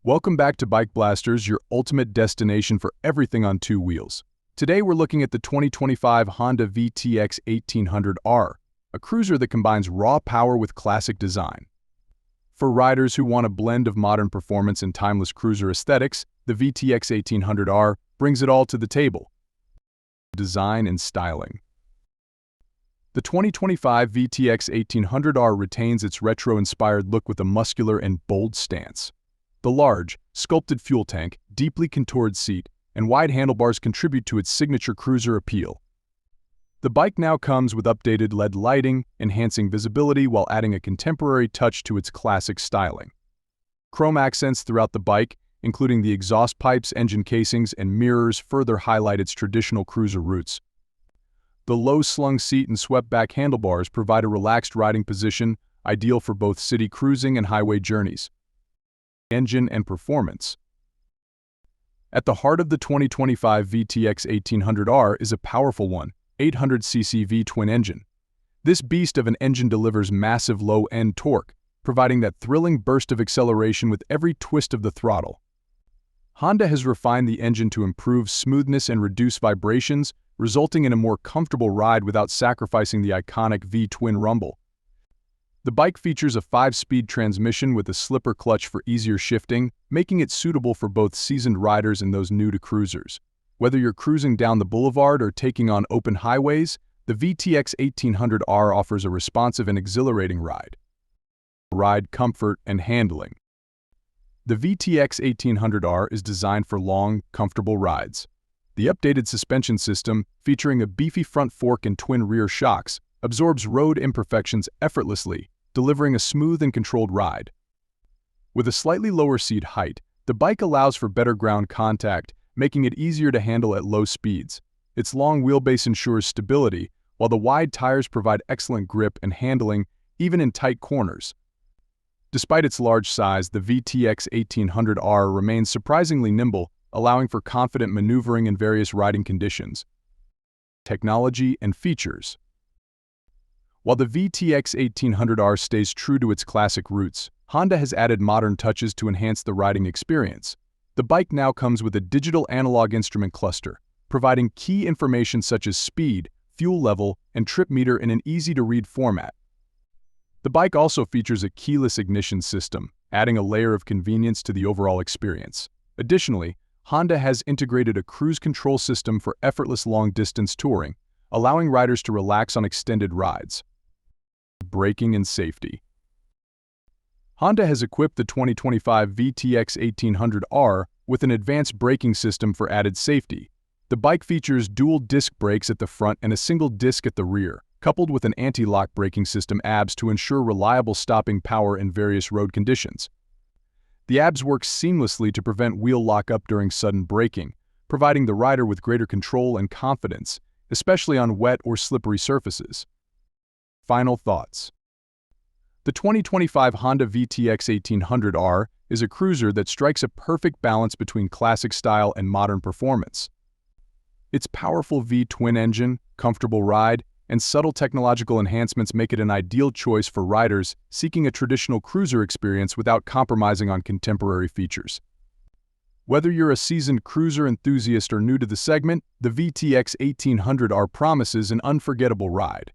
Welcome back to Bike Blasters, your ultimate destination for everything on two wheels. Today we're looking at the 2025 Honda VTX 1800R, a cruiser that combines raw power with classic design. For riders who want a blend of modern performance and timeless cruiser aesthetics, the VTX 1800R brings it all to the table. Design and styling. The 2025 VTX 1800R retains its retro-inspired look with a muscular and bold stance. The large, sculpted fuel tank, deeply contoured seat, and wide handlebars contribute to its signature cruiser appeal. The bike now comes with updated LED lighting, enhancing visibility while adding a contemporary touch to its classic styling. Chrome accents throughout the bike, including the exhaust pipes, engine casings, and mirrors, further highlight its traditional cruiser roots. The low-slung seat and swept-back handlebars provide a relaxed riding position, ideal for both city cruising and highway journeys. Engine and performance. At the heart of the 2025 VTX 1800R is a powerful 800cc V-twin engine. This beast of an engine delivers massive low-end torque, providing that thrilling burst of acceleration with every twist of the throttle. Honda has refined the engine to improve smoothness and reduce vibrations, resulting in a more comfortable ride without sacrificing the iconic V-twin rumble. The bike features a 5-speed transmission with a slipper clutch for easier shifting, making it suitable for both seasoned riders and those new to cruisers. Whether you're cruising down the boulevard or taking on open highways, the VTX 1800R offers a responsive and exhilarating ride. Ride comfort and handling. The VTX 1800R is designed for long, comfortable rides. The updated suspension system, featuring a beefy front fork and twin rear shocks, absorbs road imperfections effortlessly, delivering a smooth and controlled ride. With a slightly lower seat height, the bike allows for better ground contact, making it easier to handle at low speeds. Its long wheelbase ensures stability, while the wide tires provide excellent grip and handling, even in tight corners. Despite its large size, the VTX 1800R remains surprisingly nimble, allowing for confident maneuvering in various riding conditions. Technology and features. While the VTX 1800R stays true to its classic roots, Honda has added modern touches to enhance the riding experience. The bike now comes with a digital analog instrument cluster, providing key information such as speed, fuel level, and trip meter in an easy-to-read format. The bike also features a keyless ignition system, adding a layer of convenience to the overall experience. Additionally, Honda has integrated a cruise control system for effortless long-distance touring, allowing riders to relax on extended rides. Braking and safety. Honda has equipped the 2025 VTX 1800R with an advanced braking system for added safety. The bike features dual disc brakes at the front and a single disc at the rear, coupled with an anti-lock braking system ABS to ensure reliable stopping power in various road conditions. The ABS works seamlessly to prevent wheel lock-up during sudden braking, providing the rider with greater control and confidence, especially on wet or slippery surfaces. Final thoughts. The 2025 Honda VTX 1800R is a cruiser that strikes a perfect balance between classic style and modern performance. Its powerful V-twin engine, comfortable ride, and subtle technological enhancements make it an ideal choice for riders seeking a traditional cruiser experience without compromising on contemporary features. Whether you're a seasoned cruiser enthusiast or new to the segment, the VTX 1800R promises an unforgettable ride.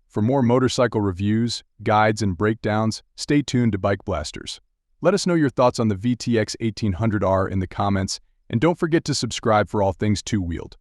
For more motorcycle reviews, guides, and breakdowns, stay tuned to Bike Blasters. Let us know your thoughts on the VTX 1800R in the comments, and don't forget to subscribe for all things two-wheeled.